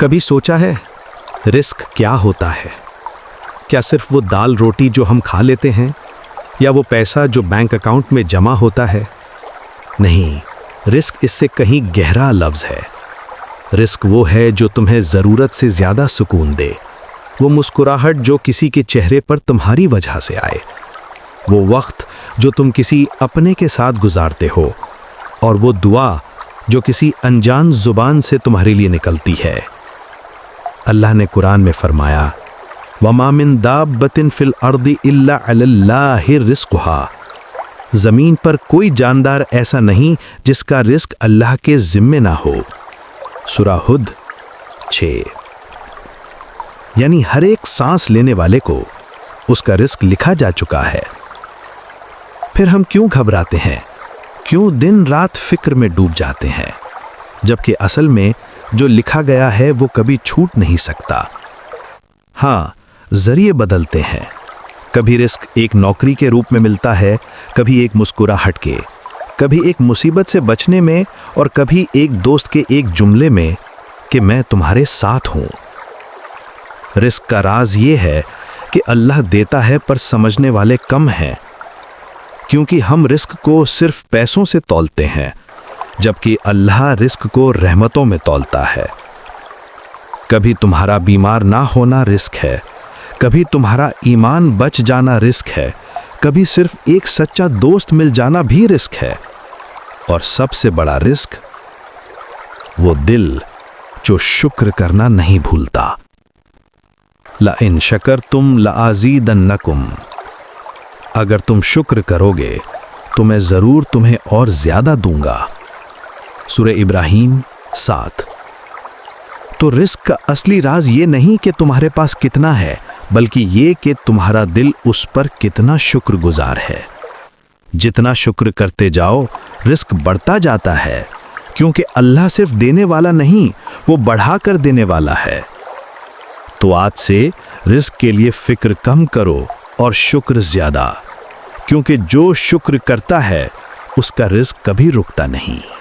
کبھی سوچا ہے رزق کیا ہوتا ہے؟ کیا صرف وہ دال روٹی جو ہم کھا لیتے ہیں، یا وہ پیسہ جو بینک اکاؤنٹ میں جمع ہوتا ہے؟ نہیں، رزق اس سے کہیں گہرا لفظ ہے۔ رزق وہ ہے جو تمہیں ضرورت سے زیادہ سکون دے، وہ مسکراہٹ جو کسی کے چہرے پر تمہاری وجہ سے آئے، وہ وقت جو تم کسی اپنے کے ساتھ گزارتے ہو، اور وہ دعا جو کسی انجان زبان سے تمہارے لیے نکلتی ہے۔ اللہ نے قرآن میں فرمایا، وَمَا مِن دَابَّةٍ فِي الْأَرْضِ إِلَّا عَلَى اللَّهِ رِزْقُهَا، زمین پر کوئی جاندار ایسا نہیں جس کا رزق اللہ کے ذمے نہ ہو۔ سورہ ہود 6۔ یعنی ہر ایک سانس لینے والے کو اس کا رزق لکھا جا چکا ہے۔ پھر ہم کیوں گھبراتے ہیں؟ کیوں دن رات فکر میں ڈوب جاتے ہیں؟ جبکہ اصل میں جو لکھا گیا ہے وہ کبھی چھوٹ نہیں سکتا۔ ہاں، ذریعے بدلتے ہیں۔ کبھی رزق ایک نوکری کے روپ میں ملتا ہے، کبھی ایک مسکراہٹ کے، کبھی ایک مصیبت سے بچنے میں، اور کبھی ایک دوست کے ایک جملے میں کہ میں تمہارے ساتھ ہوں۔ رزق کا راز یہ ہے کہ اللہ دیتا ہے پر سمجھنے والے کم ہیں، کیونکہ ہم رزق کو صرف پیسوں سے تولتے ہیں، جبکہ اللہ رزق کو رحمتوں میں تولتا ہے۔ کبھی تمہارا بیمار نہ ہونا رزق ہے، کبھی تمہارا ایمان بچ جانا رزق ہے، کبھی صرف ایک سچا دوست مل جانا بھی رزق ہے، اور سب سے بڑا رزق وہ دل جو شکر کرنا نہیں بھولتا۔ لَإِن شَكَرْتُمْ لَأَزِيدَنَّكُمْ، اگر تم شکر کرو گے تو میں ضرور تمہیں اور زیادہ دوں گا۔ سورہ ابراہیم 7۔ تو رزق کا اصلی راز یہ نہیں کہ تمہارے پاس کتنا ہے، بلکہ یہ کہ تمہارا دل اس پر کتنا شکر گزار ہے۔ جتنا شکر کرتے جاؤ رزق بڑھتا جاتا ہے، کیونکہ اللہ صرف دینے والا نہیں، وہ بڑھا کر دینے والا ہے۔ تو آج سے رزق کے لیے فکر کم کرو اور شکر زیادہ، کیونکہ جو شکر کرتا ہے اس کا رزق کبھی رکتا نہیں۔